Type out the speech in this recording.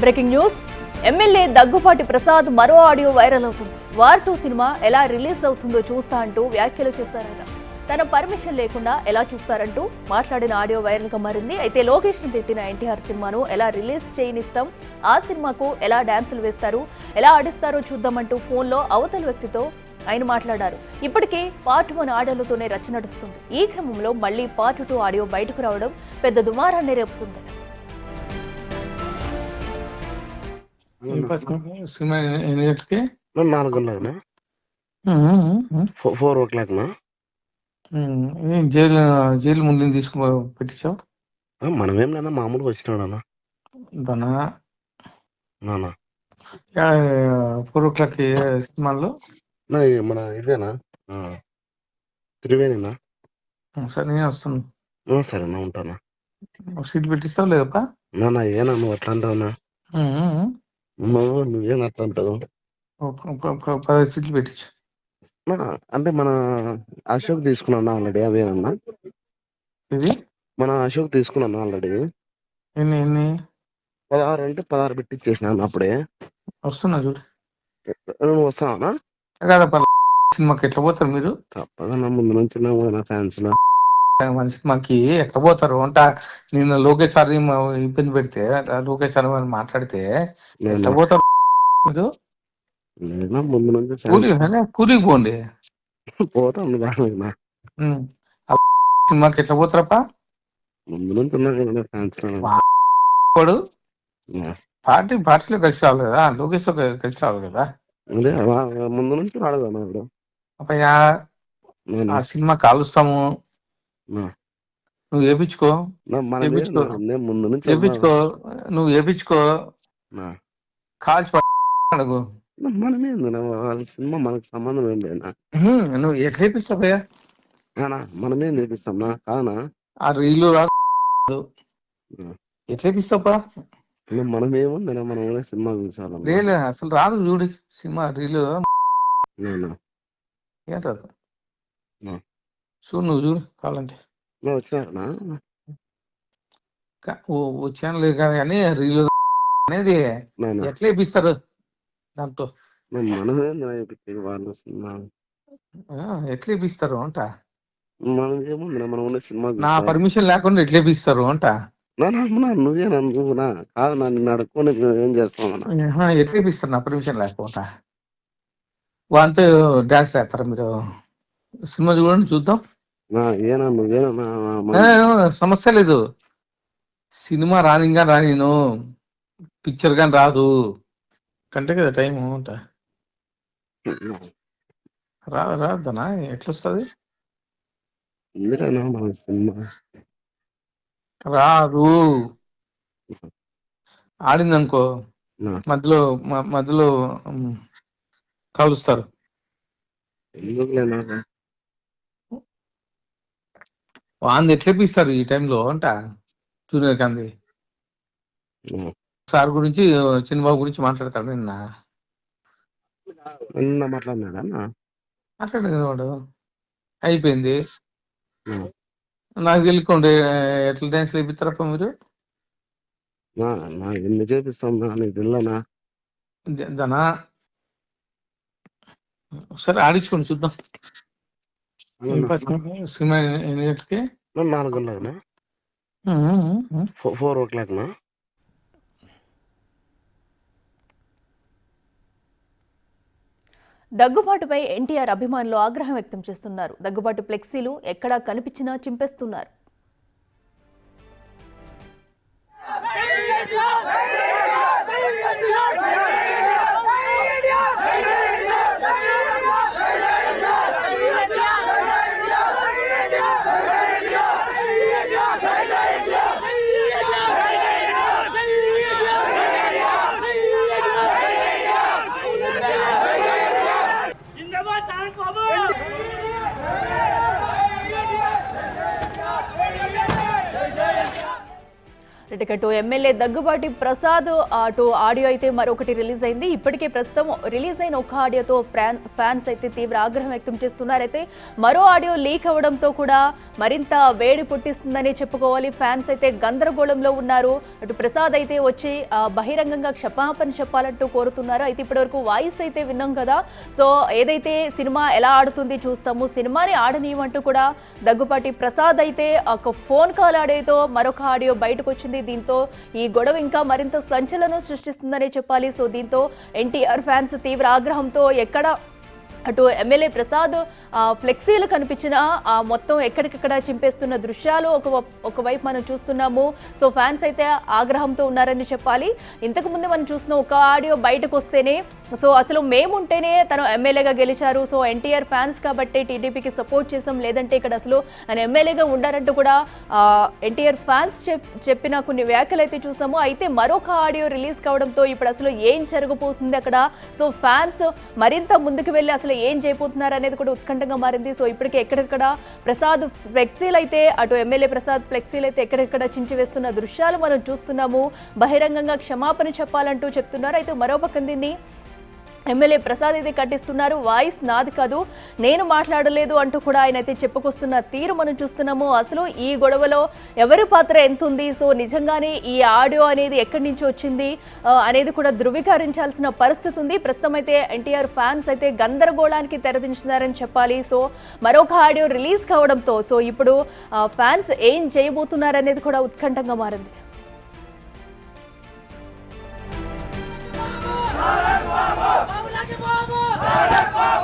Breaking news. MLA Daggubati Prasad మరో audio viral అవుతుంది. War 2 cinema ఎలా రిలీజ్ అవుతుందో చూస్తా అంటూ వ్యాఖ్యలు చేశారట. తన పర్మిషన్ లేకుండా ఎలా చూస్తారంటూ మాట్లాడిన ఆడియో వైరల్ గా మారింది. అయితే లోకేష్ ని తిట్టిన ఎన్టీఆర్ సినిమాను ఎలా రిలీజ్ చేయనిస్తాం, ఆ సినిమాకు ఎలా డాన్సులు వేస్తారు, ఎలా ఆడిస్తారో చూద్దామంటూ ఫోన్లో అవతల వ్యక్తితో ఆయన మాట్లాడారు. ఇప్పటికే పార్ట్ 1 ఆడియోలతోనే రచ్చ నడుస్తుంది. ఈ క్రమంలో మళ్లీ పార్ట్ 2 ఆడియో బయటకు రావడం పెద్ద దుమారాన్ని రేపుతుంది. సినిమా ఎన్ని గంటలకి? 4 గంటలకునా, 4 o'clock నా? జైలు ముందు తీసుకు పెట్టించావు? మనమేం నాన్న మామూలుగా వచ్చినాడన్నా. దానా నాన్న 4 o'clock సినిమాల్లో మన ఇదేనా త్రివేణినా? సరే నేను వస్తాను. సరేనా, ఉంటానా. సీట్లు పెట్టిస్తావు లేదప్పా? నాన్న ఏనా నువ్వు అట్లా అంటావునా? నువ్వేం అట్లా అంటావు? 10 సీట్లు పెట్టించు. అంటే మన అశోక్ తీసుకున్నా ఆల్రెడీ. అవేనన్నా ఇది మన అశోక్ తీసుకున్నాను ఆల్రెడీ. ఎన్ని 16 అంటే 16 పెట్టించేసినాను అప్పుడే. వస్తున్నా చూడు. నువ్వు వస్తావా? కాదప్ప, సినిమాకి ఎట్లా పోతారు మీరు? తప్పదన్నా, ముందు నుంచి నా ఫ్యాన్స్ లో మన సినిమాకి ఎట్లా పోతారు అంట. నిన్న లోకేష్ సార్ ఇబ్బంది పెడితే, లోకేష్ సార్ మాట్లాడితే ఎట్లా పోతారు మీరు? ముందు నుంచి కూలికి పోండి. పోతాం సినిమాకి ఎట్లా పోతారప్ప? ముందు నుంచి ఉన్నా ఫ్యాన్స్ వాడు పార్టీలో కలిసి రావాలి కదా, లోకేష్ తో కలిసి రావాలి కదా. అదే ముందు నుంచి రాడదన్నా ఇప్పుడు. అప్పయ్యా ఆ సినిమా కాలుస్తాము, నువ్వు వేపించుకో. ముందు నుంచి వేపించుకో, నువ్వు వేపించుకో. కాల్చి అడుగు. మనమేంది వాళ్ళ సినిమా మనకు సంబంధం ఏం లేదా? నువ్వు ఎట్లా వేపిస్తావయ్యా? మనమేం చేపిస్తాంనా? కానా ఆ రీలు రాదు, ఎట్లా వేపిస్తావా? మనమేముందనా, మనం సినిమా చూసాను. లేదు అసలు రాదు, చూడు సినిమా రీలు ఏం రాదు. చూడు, నువ్వు చూడు కావాలంటే. వచ్చినారనా? వచ్చాను లేదు కానీ రీలు అనేది ఎట్లా వేపిస్తారు దాంతో? వాళ్ళ సినిమా ఎట్లా వేపిస్తారు అంట. మనకేముందినా, మనం సినిమా నా పర్మిషన్ లేకుండా ఎట్లా వేపిస్తారు అంట. నువ్వేనా నువ్వునా? కాదు, నిన్ను అడుక్కొని ఏం చేస్తామన్నా? ఎట్లా వేపిస్తారు నా పర్మిషన్ లేకుండా? వాళ్ళతో డాన్స్ వేస్తారా మీరు? సినిమా చూడండి, చూద్దాం. ఏనా నువ్వేనా? సమస్య లేదు. సినిమా రానిగా రానిను, పిక్చర్ కానీ రాదు కంటే కదా టైము అంట. రాదనా? ఎట్లా వస్తుంది? సినిమా రాదు. ఆడిందనుకో మధ్యలో కాలుస్తారు. వాంది ఎట్లా ఇప్పిస్తారు ఈ టైంలో అంట. జూనియర్ గాంధీ సార్ గురించి, చిన్నబాబు గురించి మాట్లాడతాడు. మాట్లాడాడు కదా వాడు. అయిపోయింది. నాకు తెలియకుండా ఎట్లా డాన్స్ వేపిస్తారప్ప మీరు? ఎన్ని చేపిస్తాం నీకు తెలియనా? దానా సరే ఆడించుకోండి, చూద్దాం. సినిమా ఎన్ని గంటలకి? 4 గంటలకునా, 4 o'clock నా? దగ్గుబాటుపై ఎన్టీఆర్ అభిమానులు ఆగ్రహం వ్యక్తం చేస్తున్నారు. దగ్గుబాటు ఫ్లెక్సీలు ఎక్కడా కనిపించినా చింపేస్తున్నారు. ఇటు ఎమ్మెల్యే దగ్గుబాటి ప్రసాద్ అటు ఆడియో అయితే మరొకటి రిలీజ్ అయింది. ఇప్పటికే ప్రస్తుతం రిలీజ్ అయిన ఒక ఆడియోతో ఫ్యాన్స్ అయితే తీవ్ర ఆగ్రహం వ్యక్తం చేస్తున్నారు. అయితే మరో ఆడియో లీక్ అవ్వడంతో కూడా మరింత వేడి పుట్టిస్తుందని చెప్పుకోవాలి. ఫ్యాన్స్ అయితే గందరగోళంలో ఉన్నారు. అటు ప్రసాద్ అయితే వచ్చి బహిరంగంగా క్షమాపణ చెప్పాలంటూ కోరుతున్నారు. అయితే ఇప్పటివరకు వాయిస్ అయితే విన్నాం కదా, సో ఏదైతే సినిమా ఎలా ఆడుతుంది చూస్తాము, సినిమాని ఆడనీయమంటూ కూడా దగ్గుబాటి ప్రసాద్ అయితే ఒక ఫోన్ కాల్ ఆడియోతో మరొక ఆడియో బయటకు వచ్చింది. దీంతో ఈ గొడవ ఇంకా మరింత సంచలనం సృష్టిస్తుందనే చెప్పాలి. సో దీంతో ఎన్టీఆర్ ఫ్యాన్స్ తీవ్ర ఆగ్రహంతో ఎక్కడ అటు ఎమ్మెల్యే ప్రసాద్ ఫ్లెక్సీలు కనిపించిన మొత్తం ఎక్కడికక్కడ చింపేస్తున్న దృశ్యాలు ఒకవైపు మనం చూస్తున్నాము. సో ఫ్యాన్స్ అయితే ఆగ్రహంతో ఉన్నారని చెప్పాలి. ఇంతకుముందు మనం చూసిన ఒక ఆడియో బయటకు వస్తేనే సో అసలు మేముంటేనే తను ఎమ్మెల్యేగా గెలిచారు, సో ఎన్టీఆర్ ఫ్యాన్స్ కాబట్టి టీడీపీకి సపోర్ట్ చేసాం, లేదంటే ఇక్కడ అసలు ఆయన ఎమ్మెల్యేగా ఉండారంటూ కూడా ఎన్టీఆర్ ఫ్యాన్స్ చెప్పిన కొన్ని వ్యాఖ్యలు అయితే చూసాము. అయితే మరొక ఆడియో రిలీజ్ కావడంతో ఇప్పుడు అసలు ఏం జరగబోతుంది అక్కడ, సో ఫ్యాన్స్ మరింత ముందుకు వెళ్ళి అసలు ఏం చేయబోతున్నారు అనేది కూడా ఉత్కంఠంగా మారింది. సో ఇప్పటికే ఎక్కడెక్కడ ప్రసాద్ ఫ్లెక్సీలు అయితే అటు ఎమ్మెల్యే ప్రసాద్ ఫ్లెక్సీలు అయితే ఎక్కడెక్కడ చించివేస్తున్న దృశ్యాలు మనం చూస్తున్నాము. బహిరంగంగా క్షమాపణ చెప్పాలంటూ చెప్తున్నారు. అయితే మరో పక్కన దీన్ని ఎమ్మెల్యే ప్రసాద్ అయితే కట్టిస్తున్నారు. వాయిస్ నాది కాదు, నేను మాట్లాడలేదు అంటూ కూడా ఆయన అయితే చెప్పుకొస్తున్న తీరు మనం చూస్తున్నాము. అసలు ఈ గొడవలో ఎవరి పాత్ర ఎంత ఉంది, సో నిజంగానే ఈ ఆడియో అనేది ఎక్కడి నుంచి వచ్చింది అనేది కూడా ధృవీకరించాల్సిన పరిస్థితి ఉంది. ప్రస్తుతం అయితే ఎన్టీఆర్ ఫ్యాన్స్ అయితే గందరగోళానికి తెరదించున్నారని చెప్పాలి. సో మరొక ఆడియో రిలీజ్ కావడంతో సో ఇప్పుడు ఫ్యాన్స్ ఏం చేయబోతున్నారు అనేది కూడా ఉత్కంఠంగా మారింది. Vamos lá que vamos!